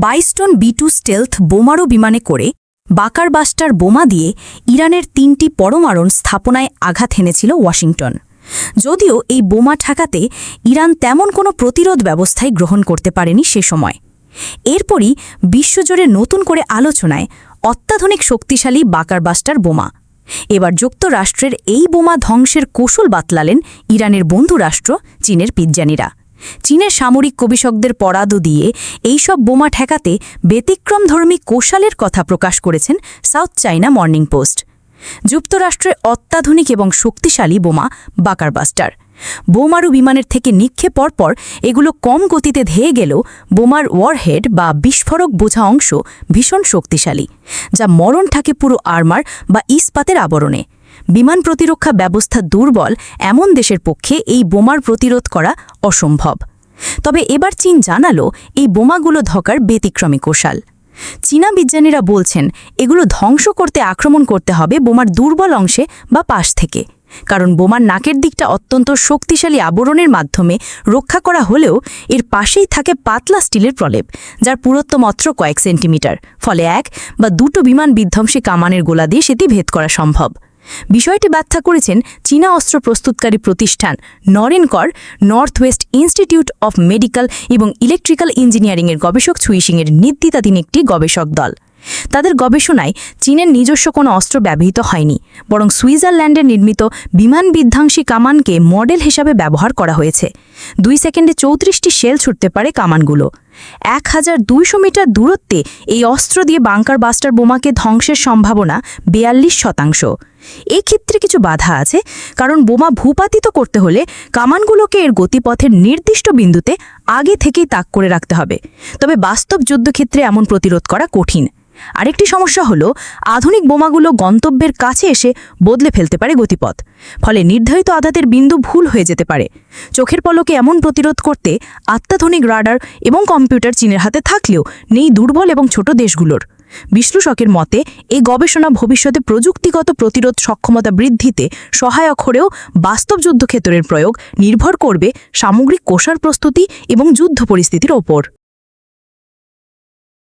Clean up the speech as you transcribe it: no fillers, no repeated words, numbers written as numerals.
22 ton B2 stealth বোমারু বিমানে করে বাকারবাস্টার বোমা দিয়ে ইরানের 3টি পরমাণু স্থাপনায় আঘাত হেনেছিল ওয়াশিংটন। যদিও এই বোমা ঠেকাতে ইরান তেমন কোনো প্রতিরোধ ব্যবস্থাই গ্রহণ করতে পারেনি সে সময়। এরপরই বিশ্বজুড়ে নতুন করে আলোচনায় অত্যাধুনিক শক্তিশালী বাকারবাস্টার বোমা। এবার যুক্তরাষ্ট্রের এই বোমা ধ্বংসের কৌশল বাতলালেন ইরানের বন্ধু রাষ্ট্র চীনের বিজ্ঞানীরা। চীনের সামরিক গবেষকদের পরাদ দিয়ে এইসব বোমা ঠেকাতে ব্যতিক্রমধর্মী কৌশলের কথা প্রকাশ করেছেন সাউথ চায়না মর্নিং পোস্ট। যুক্তরাষ্ট্রের অত্যাধুনিক এবং শক্তিশালী বোমা বাকারবাস্টার বোমারু বিমানের থেকে নিক্ষেপ পর এগুলো কম গতিতে ধেয়ে গেলেও বোমার ওয়ারহেড বা বিস্ফোরক বোঝা অংশ ভীষণ শক্তিশালী, যা মরণ থাকে পুরো আর্মার বা ইস্পাতের আবরণে। বিমান প্রতিরক্ষা ব্যবস্থা দুর্বল এমন দেশের পক্ষে এই বোমার প্রতিরোধ করা অসম্ভব। তবে এবার চীন জানালো এই বোমাগুলো ধকার ব্যতিক্রমী কৌশল। চীনা বিজ্ঞানীরা বলছেন এগুলো ধ্বংস করতে আক্রমণ করতে হবে বোমার দুর্বল অংশে বা পাশ থেকে, কারণ বোমার নাকের দিকটা অত্যন্ত শক্তিশালী আবরণের মাধ্যমে রক্ষা করা হলেও এর পাশেই থাকে পাতলা স্টিলের প্রলেপ, যার পুরুত্ব মাত্র কয়েক সেন্টিমিটার। ফলে এক বা দুটো বিমান বিধ্বংসী কামানের গোলা দিয়ে সেটি ভেদ করা সম্ভব। বিষয়টি ব্যাখ্যা করেছেন চীনা অস্ত্র প্রস্তুতকারী প্রতিষ্ঠান নরেনকর North West Institute of medical এবং ইলেকট্রিক্যাল ইঞ্জিনিয়ারিংয়ের গবেষক ছুইশিংয়ের নেতৃত্বাধীন একটি গবেষক দল। তাদের গবেষণায় চীনের নিজস্ব কোনো অস্ত্র ব্যবহৃত হয়নি, বরং সুইজারল্যান্ডের নির্মিত বিমান বিধ্বংসী কামানকে মডেল হিসাবে ব্যবহার করা হয়েছে। 2 সেকেন্ডে 34টি শেল ছুটতে পারে কামানগুলো। 1200 মিটার দূরত্বে এই অস্ত্র দিয়ে বাঙ্কারবাস্টার বোমাকে ধ্বংসের সম্ভাবনা 42%। এক্ষেত্রে কিছু বাধা আছে, কারণ বোমা ভূপাতিত করতে হলে কামানগুলোকে এর গতিপথের নির্দিষ্ট বিন্দুতে আগে থেকেই তাক করে রাখতে হবে। তবে বাস্তব যুদ্ধক্ষেত্রে এমন প্রতিরোধ করা কঠিন। আরেকটি সমস্যা হলো আধুনিক বোমাগুলো গন্তব্যের কাছে এসে বদলে ফেলতে পারে গতিপথ, ফলে নির্ধারিত আঘাতের বিন্দু ভুল হয়ে যেতে পারে। চোখের পলকে এমন প্রতিরোধ করতে অত্যাধুনিক রাডার এবং কম্পিউটার চীনের হাতে থাকলেও নেই দুর্বল এবং ছোট দেশগুলোর। বিশ্লেষকের মতে এই গবেষণা ভবিষ্যতে প্রযুক্তিগত প্রতিরোধ সক্ষমতা বৃদ্ধিতে সহায়ক হলেও বাস্তব যুদ্ধক্ষেত্রের প্রয়োগ নির্ভর করবে সামগ্রিক কৌশল প্রস্তুতি এবং যুদ্ধ পরিস্থিতির ওপর।